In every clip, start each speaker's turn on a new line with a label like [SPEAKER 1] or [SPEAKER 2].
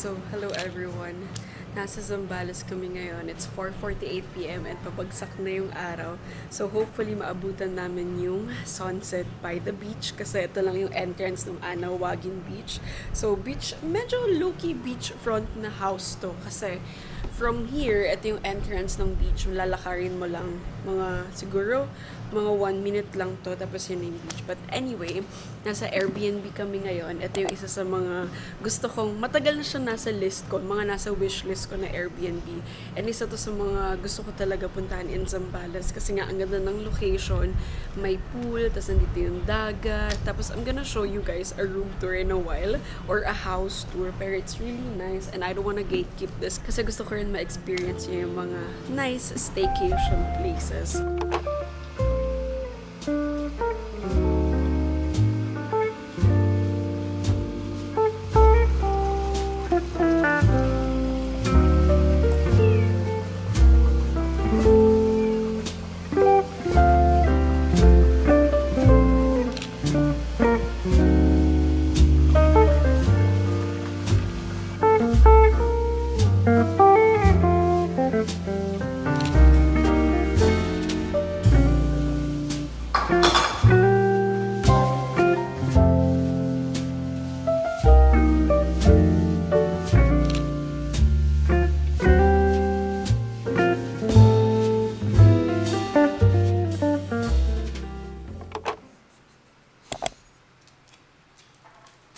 [SPEAKER 1] So, hello everyone. Nasa Zambales kami ngayon. It's 4:48 p.m. and pabagsak na yung araw. So, hopefully maabutan namin yung sunset by the beach kasi ito lang yung entrance ng Anawagin Beach. So, beach, medyo low-key beach front na house to kasi from here, ito yung entrance ng beach. Lalakarin mo lang siguro mga 1 minute lang to, tapos yun yung beach. But anyway, nasa Airbnb kami ngayon. Ito yung isa sa mga gusto kong, matagal na siya nasa list ko, mga nasa wish list ko na Airbnb. And isa to sa mga gusto ko talaga puntahan in Zambales kasi nga ang ganda ng location, may pool, tapos nandito yung dagat. Tapos I'm gonna show you guys a room tour in a while or a house tour, pero it's really nice and I don't wanna gatekeep this kasi gusto ko rin ma-experience yung mga nice staycation places.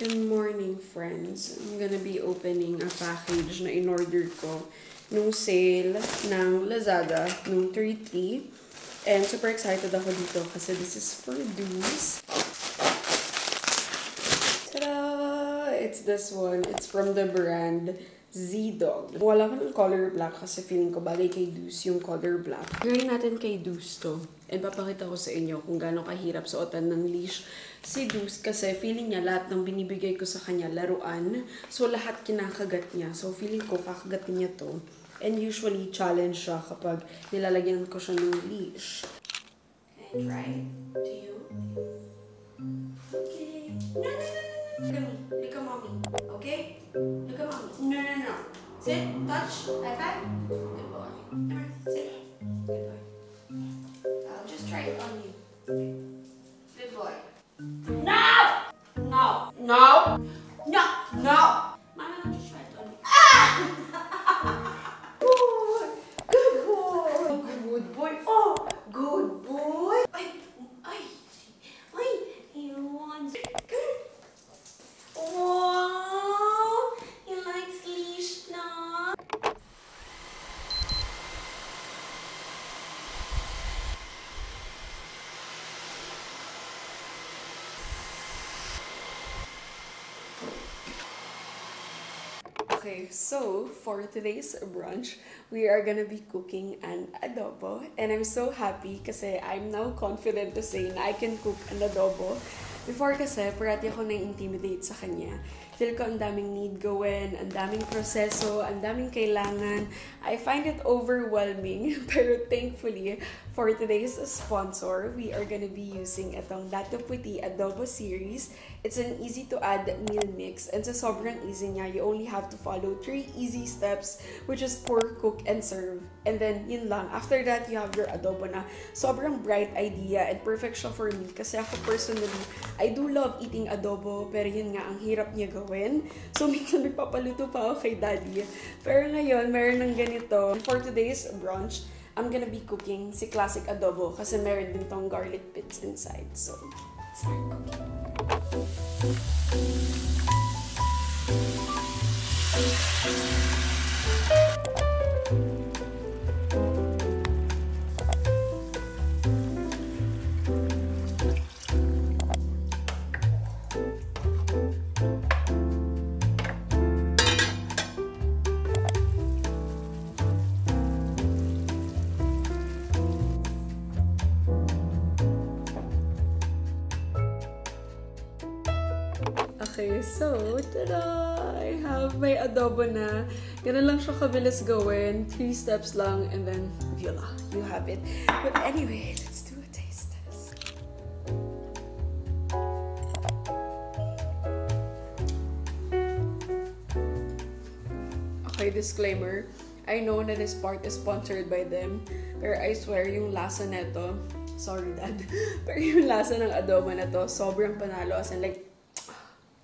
[SPEAKER 1] Good morning, friends. I'm gonna be opening a package na in-order ko nung sale ng Lazada nung 3/3. And super excited ako dito kasi this is for Deuce. Ta-da! It's this one. It's from the brand Z-Dog. Wala ko ng color black kasi feeling ko bagay kay Deuce yung color black. Gawin natin kay Deuce to. And papakita ko sa inyo kung gaano kahirap suotan ng leash si Deuce kasi feeling niya lahat ng binibigay ko sa kanya laruan. So lahat kinakagat niya. So feeling ko kakagatin niya to. And usually challenge siya kapag nilalagyan ko siya ng leash. Can I try it to you? Okay. No, no, no, no. Look at me. Look at mommy. Okay? Look at mommy. No, no, no. Sit. Touch. High five. Good boy. Come here. Sit. Good boy. I'll just try it on you. Good boy. No! No! No! No! No! Mama, I'll just try it on you. Ah! Good boy! Good boy! Oh! Good boy! Ay! Ay! Ay! He wants... Oh! He likes leash now. Okay, so for today's brunch, we are gonna be cooking an adobo. And I'm so happy kasi I'm now confident to say na I can cook an adobo. Before kasi, parati ako na-intimidate sa kanya. Feel ko ang daming need gawin, ang daming proseso, ang daming kailangan. I find it overwhelming. Pero thankfully, for today's sponsor, we are gonna be using itong Dato Puti Adobo Series. It's an easy-to-add meal mix. And sa sobrang easy niya, you only have to follow 3 easy steps, which is pour, cook, and serve. And then, yun lang. After that, you have your adobo na sobrang bright idea and perfect siya for me. Kasi ako personally, I do love eating adobo, pero yun nga, ang hirap niya gawin. So, minsan nagpapaluto pa ako kay daddy. Pero ngayon, meron ng ganito. For today's brunch, I'm gonna be cooking si classic adobo kasi meron din tong garlic bits inside. So, let's start cooking. Okay, so, tada! I have my adobo na. Ganun lang siya kabilis gawin. 3 steps lang, and then, voila, you have it. But anyway, let's do a taste test. disclaimer. I know na this part is sponsored by them, pero I swear yung lasa neto, sorry dad, pero yung lasa ng adobo na to, sobrang panalo. As in like,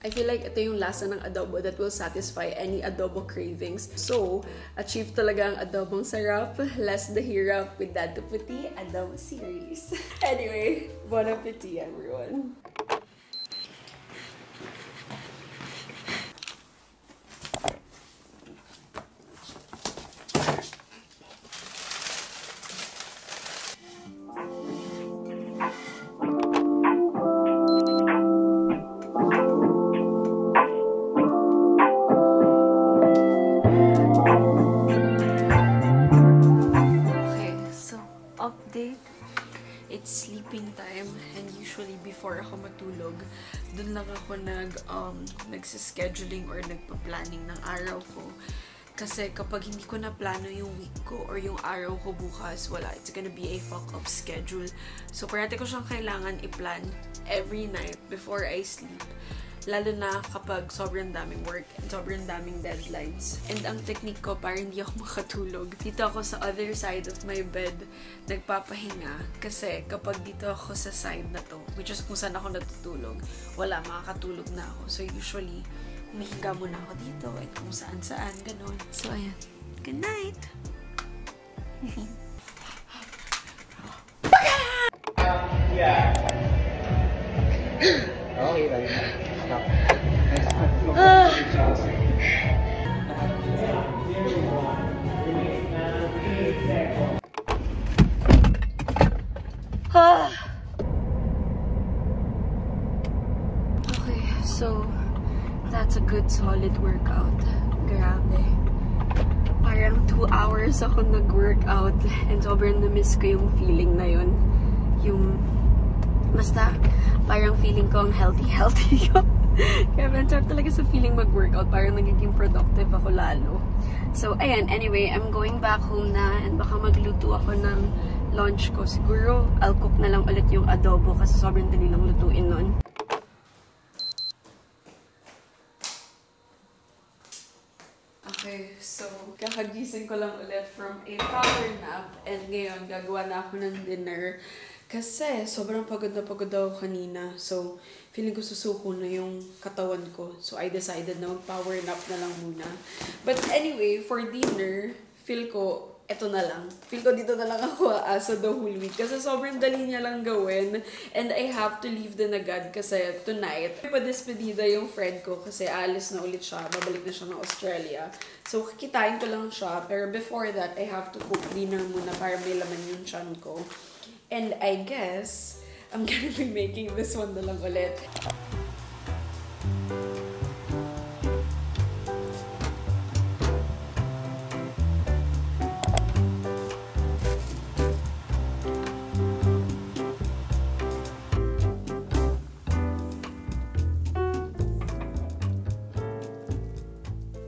[SPEAKER 1] I feel like ito yung lasa ng adobo that will satisfy any adobo cravings. So, achieve talaga ang adobong sarap, less the hirap with Dad to Puti Adobo series. Anyway, bon appetit everyone! It's sleeping time, and usually before ako matulog, dun lang ako nagsischeduling or nagpa-planning ng araw ko. Kasi kapag hindi ko na plano yung week ko or yung araw ko bukas, wala, it's gonna be a fuck-up schedule. So parati ko siyang kailangan i-plan every night before I sleep. Lalo na kapag sobrang daming work and sobrang daming deadlines. And ang technique ko para hindi ako makatulog, dito ako sa other side of my bed nagpapahinga. Kasi kapag dito ako sa side na to, which is kung saan ako natutulog, wala, makakatulog na ako. So usually, humihinga muna ako dito at kung saan-saan, ganon. So ayan, good night!
[SPEAKER 2] Yeah. Okay, dali na.
[SPEAKER 1] Okay, so that's a good solid workout. Grabe. Parang 2 hours ako nag-workout and sobrang na-miss ko yung feeling na yun. Yung basta parang feeling ko ang healthy ko. Kaya sarap talaga sa feeling mag-workout. Parang nagiging productive ako lalo. So, ayan. Anyway, I'm going back home na and baka magluto ako ng lunch ko. Siguro, I'll cook na lang ulit yung adobo kasi sobrang dali lang lutuin nun. Okay, so, kakagising ko lang ulit from a power nap and ngayon, gagawa na ako ng dinner. Kasi sobrang pagod na pagod ako kanina. So, feeling ko susuko na yung katawan ko. So, I decided na mag-power nap na lang muna. But anyway, for dinner, feel ko, eto na lang. Feel ko dito na lang ako asa the whole week. Kasi sobrang dali niya lang gawin. And I have to leave din agad kasi tonight, pa-despedida yung friend ko kasi alis na ulit siya. Babalik na siya ng Australia. So, kikitain ko lang siya. Pero before that, I have to cook dinner muna para may laman yung tiyan ko. And I guess, I'm gonna be making this one na lang ulit.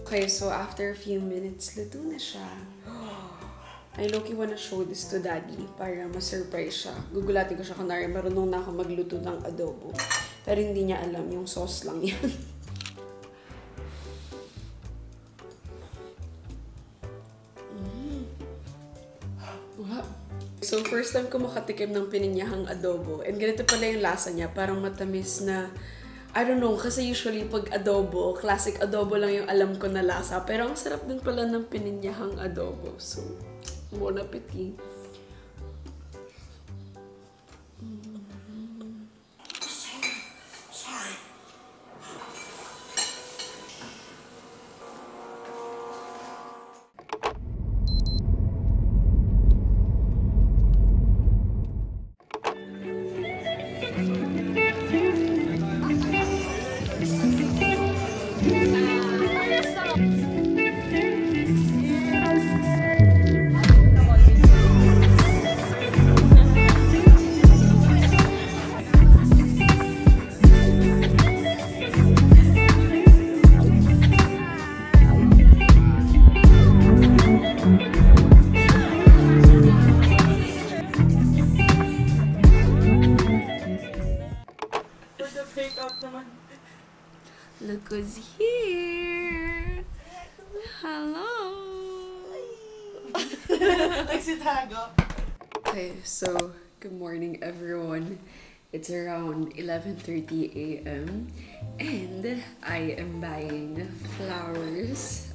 [SPEAKER 1] Okay, so after a few minutes, luto na siya. I low-key wanna show this to Daddy para ma-surprise siya. Gugulatin ko siya kunwari marunong na ako magluto ng adobo. Pero hindi niya alam, yung sauce lang yan. So, first time ko makatikim ng pininyahang adobo. And ganito pala yung lasa niya. Parang matamis na, I don't know, kasi usually pag adobo, classic adobo lang yung alam ko na lasa. Pero ang sarap din pala ng pininyahang adobo. So, bon appetit. Look who's here! Hello!
[SPEAKER 2] Nagsitago.
[SPEAKER 1] Okay, so good morning everyone. It's around 11:30 a.m. and I am buying flowers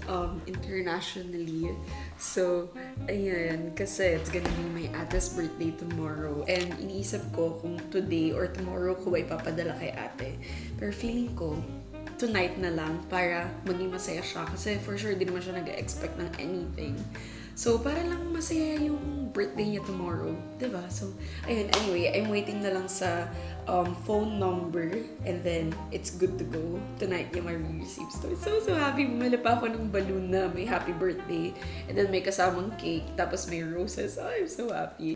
[SPEAKER 1] internationally. So, ayan, kasi it's gonna be my ate's birthday tomorrow. And iniisip ko kung today or tomorrow ko ba ipapadala kay ate. Pero feeling ko, tonight na lang para maging masaya siya. Kasi for sure, di naman siya nag-expect ng anything. So, para lang masaya yung birthday niya tomorrow. Diba? So, ayun. Anyway, I'm waiting na lang sa phone number and then it's good to go. Tonight niya ma-receive. So, so happy. Bumili pa ako ng balloon na may happy birthday and then may kasamang cake tapos may roses. Oh, I'm so happy.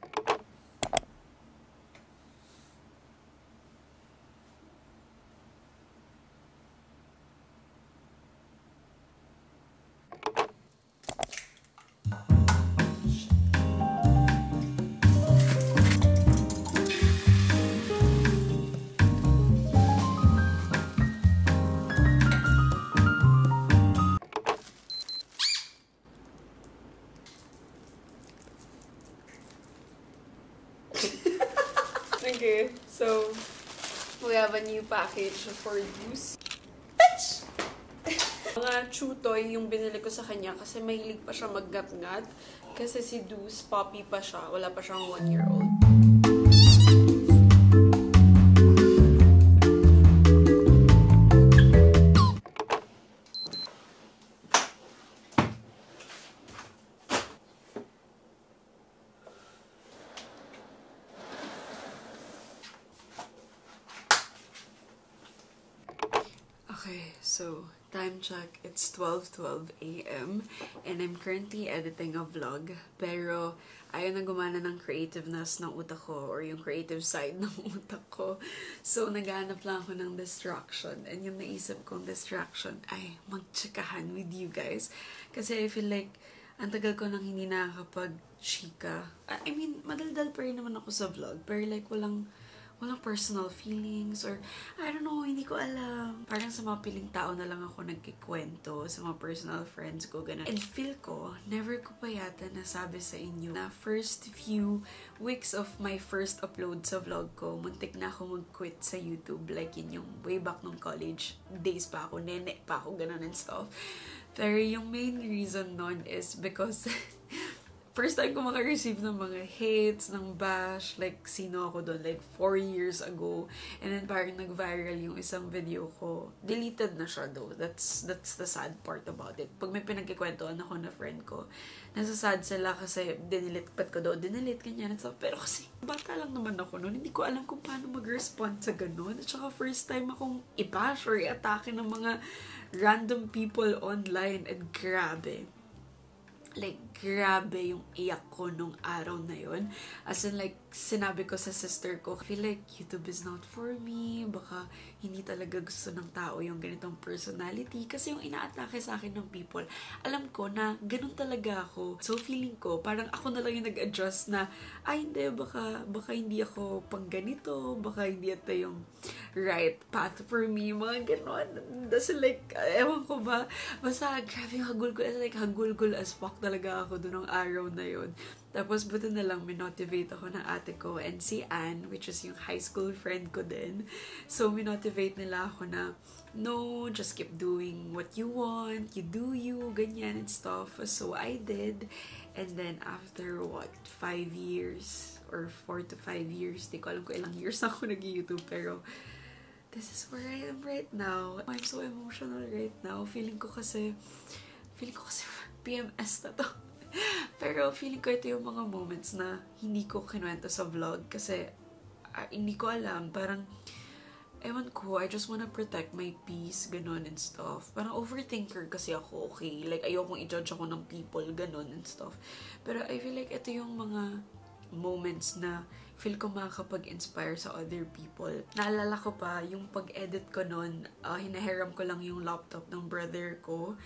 [SPEAKER 1] Okay, so we have a new package for Deuce. Bitch! Mga chew toy yung binili ko sa kanya kasi mahilig pa siya maggat-ngat. Kasi si Deuce, puppy pa siya. Wala pa siyang 1-year-old. Okay, so time check, it's 12:12 a.m. and I'm currently editing a vlog. Pero ayaw na gumana ng creativeness ng utak ko or yung creative side ng utak ko. So naghahanap lang ako ng distraction. And yung naisip kong distraction ay magtsikahan with you guys. Kasi I feel like ang tagal ko nang hindi nakakapag-chika. I mean, madaldal pa rin naman ako sa vlog. Pero like walang personal feelings or I don't know, hindi ko alam. Parang sa mga piling tao na lang ako nagkikwento sa mga personal friends ko, ganun. And feel ko, never ko pa yata nasabi sa inyo na first few weeks of my first upload sa vlog ko, muntik na ako mag-quit sa YouTube. Like yun yung way back nung college days pa ako, nene pa ako, ganun and stuff. Pero yung main reason nun is because first time ko maka-receive ng mga hates, ng bash, like, sino ako doon, like, 4 years ago. And then, parang nag-viral yung isang video ko. Deleted na siya, though. That's the sad part about it. Pag may pinagkikwentuhan ako na friend ko, nasa sad sila kasi dinilit, ba't ko daw dinilit, ganyan and stuff. Pero kasi, bata lang naman ako noon. Hindi ko alam kung paano mag-respond sa ganun. At saka, first time akong i-bash or i-atake ng mga random people online. And grabe. Like, grabe yung iyak ko nung araw na yun. As in, like, sinabi ko sa sister ko, I feel like YouTube is not for me. Baka hindi talaga gusto ng tao yung ganitong personality. Kasi yung inaatake sa akin ng people, alam ko na ganun talaga ako. So, feeling ko, parang ako na lang yung nag-adjust na, ay, hindi, baka hindi ako pang ganito. Baka hindi ito yung right path for me. Mga ganon. Kasi like, ewan ko ba, basta grabe yung hagulgul. Like, hagulgul as fuck talaga ako doon ng araw na yun. Tapos, buti na lang, minotivate ako ng ate ko and si Anne, which is yung high school friend ko din. So, minotivate nila ako na, no, just keep doing what you want, you do you, ganyan and stuff. So, I did. And then, after what, 5 years or 4 to 5 years, di ko alam kung ilang years ako nag-YouTube, pero this is where I am right now. I'm so emotional right now. Feeling ko kasi PMS na to. Pero feeling ko ito yung mga moments na hindi ko kinuwento sa vlog kasi hindi ko alam. Parang, ewan ko, I just wanna protect my peace, ganun and stuff. Parang overthinker kasi ako, okay? Like, ayokong i-judge ako ng people, ganun and stuff. Pero I feel like ito yung mga moments na feel ko makakapag-inspire sa other people. Naalala ko pa, yung pag-edit ko nun, hinahiram ko lang yung laptop ng brother ko.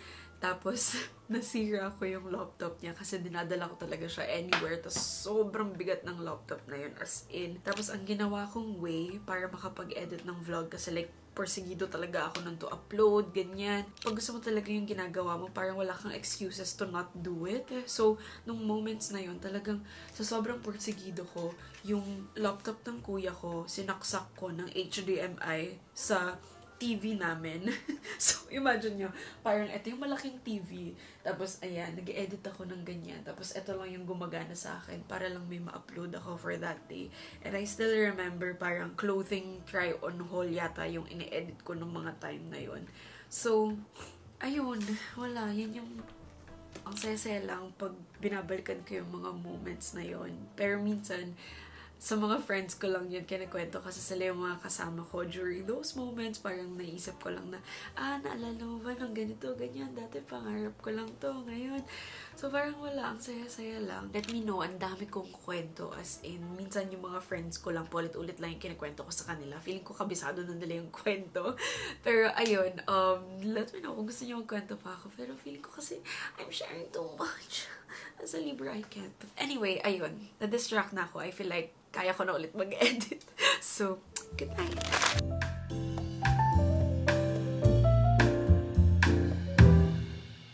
[SPEAKER 1] Tapos, nasira ko yung laptop niya kasi dinadala ko talaga siya anywhere. Tapos, sobrang bigat ng laptop na yun, as in. Tapos, ang ginawa kong way para makapag-edit ng vlog kasi like, porsigido talaga ako nun to upload, ganyan. Pag gusto mo talaga yung ginagawa mo, parang wala kang excuses to not do it. So, nung moments na yun, talagang sa sobrang porsigido ko, yung laptop ng kuya ko, sinaksak ko ng HDMI sa TV namin. So, imagine nyo, parang ito yung malaking TV. Tapos, ayan, nag-edit ako ng ganyan. Tapos, ito lang yung gumagana sa akin para lang may ma-upload ako for that day. And I still remember parang clothing try-on haul yata yung ini-edit ko nung mga time na yun. So, ayun, wala. Yan yung ang saya-saya lang pag binabalikan ko yung mga moments na yun. Pero minsan, sa mga friends ko lang yun kinikwento kasi sila yung mga kasama ko during those moments. Parang naisip ko lang na, naalala mo ba ng ganito, ganyan, dati pangarap ko lang to ngayon. So parang wala, ang saya-saya lang. Let me know, ang dami kong kwento, as in, minsan yung mga friends ko lang, ulit-ulit lang yung kinikwento ko sa kanila. Feeling ko kabisado na nila yung kwento. Pero ayun, let me know kung gusto niyo magkwento pa ako. Pero feeling ko kasi, I'm sharing too much. As a Libra, I can't. Anyway, ayun, na-distract na ako. I feel like kaya ko na ulit mag-edit. So, good night!